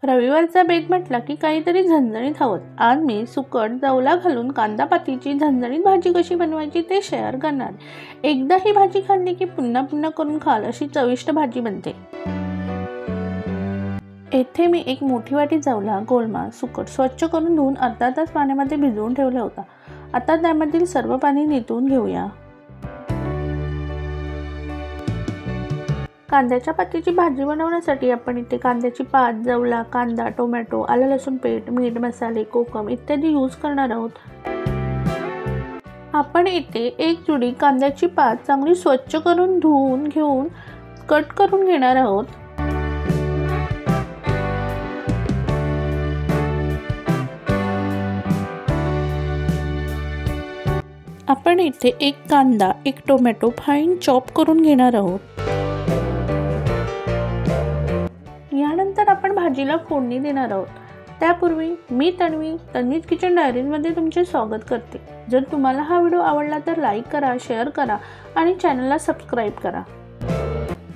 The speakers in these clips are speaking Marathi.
रविवारचा बेत म्हटला की काहीतरी झणझणीत हवं। आज मी सुकट जवला घालून कांदापातीची झणझणीत भाजी कशी बनवायची ते शेअर करणार। एकदा ही भाजी खाल्ली की पुन्हा पुन्हा करून खाल अशी चविष्ट भाजी बनते। येथे मी एक मोठी वाटी जवला, गोलमा, सुकट स्वच्छ करून धुवून अर्धा तास पाण्यामध्ये भिजवून ठेवला होता। आता त्यामधील सर्व पाणी निथळून घेऊया। कांद्याच्या पातीची भाजी बनवण्यासाठी आपण इथे कांद्याची पात, जवला, कांदा, टोमॅटो, आलं लसूण पेस्ट, मीठ, मसाले, कोकम इत्यादी यूज करणार आहोत। आपण इथे एक जुडी कांद्याची पात चांगली स्वच्छ करून धुवून घेऊन कट करून घेणार आहोत। आपण इथे एक कांदा, एक टोमॅटो फाईन चॉप करून घेणार आहोत। यानंतर आपण भाजीला फोडणी देणार आहोत। त्यापूर्वी मी तन्वीज किचन डायरीजमध्ये तुमचे स्वागत करते। जर तुम्हाला हा व्हिडिओ आवडला तर लाईक करा, शेअर करा आणि चॅनलला सबस्क्राईब करा।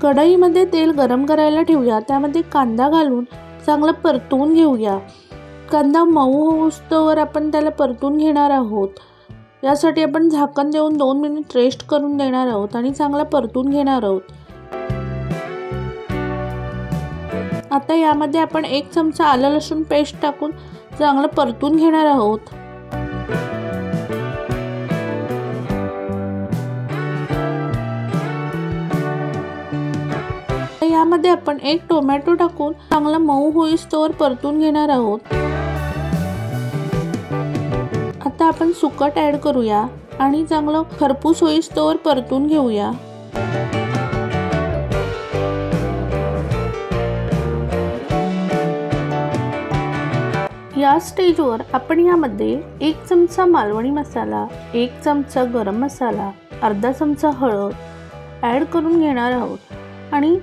कढईमध्ये तेल गरम करायला ठेवूया। त्यामध्ये कांदा घालून चांगलं परतून घेऊया। कांदा मऊ होऊस्तोवर आपण त्याला परतून घेणार आहोत। यासाठी आपण झाकण देऊन 2 मिनिट रेस्ट करून देणार आहोत आणि चांगला परतून घेणार आहोत। आता यामध्ये आपण 1 चमचा आलं लसूण पेस्ट टाकून चांगलं परतून घेणार आहोत। यामध्ये आपण 1 टोमॅटो टाकून चांगला मऊ होईस्तोवर परतून घेणार आहोत। आता आपण सुकट ऍड करूया आणि चांगलं खरपूस होईस्तोवर परतून घेऊया। या स्टेजवर आपण यामध्ये 1 चमचा मालवणी मसाला, 1 चमचा गरम मसाला, अर्धा चमचा हळद ॲड करून घेणार आहोत आणि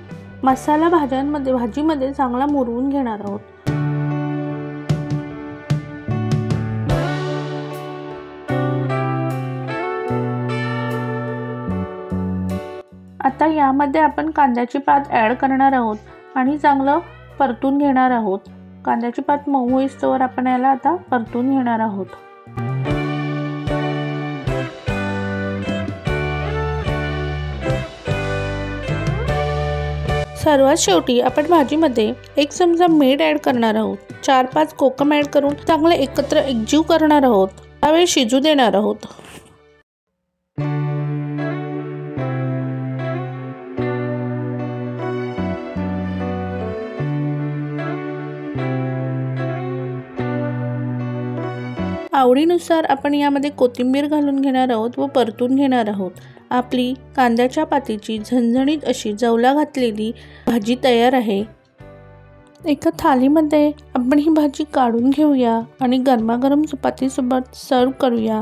मसाला भाजीमध्ये चांगला मुरवून घेणार आहोत। आता यामध्ये आपण कांद्याची पात ॲड करणार आहोत आणि चांगलं परतून घेणार आहोत। कांद्याची पात मऊ होईस्तोवर आपण याला आता परतून घेणार आहोत। सर्वात शेवटी आपण भाजीमध्ये 1 चमचा मीठ ॲड करणार आहोत। 4-5 कोकम ॲड करून चांगले एकजीव करणार आहोत। त्यावेळी शिजू देणार आहोत। आवडीनुसार आपण यामध्ये कोथिंबीर घालून घेणार आहोत व परतून घेणार आहोत। आपली कांद्याच्या पातीची झणझणीत अशी जवला घातलेली भाजी तयार आहे। एका थालीमध्ये आपण ही भाजी काढून घेऊया आणि गरमागरम चपातीसोबत सर्व करूया।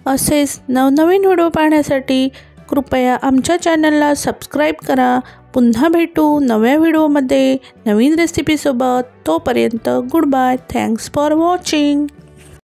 असेच नवनवीन व्हिडिओ पाहण्यासाठी कृपया आमच्या चॅनलला सबस्क्राईब करा। पुन्हा भेटू नव्या व्हिडिओमध्ये नवीन रेसिपीसोबत। तोपर्यंत good bye. Thanks for watching.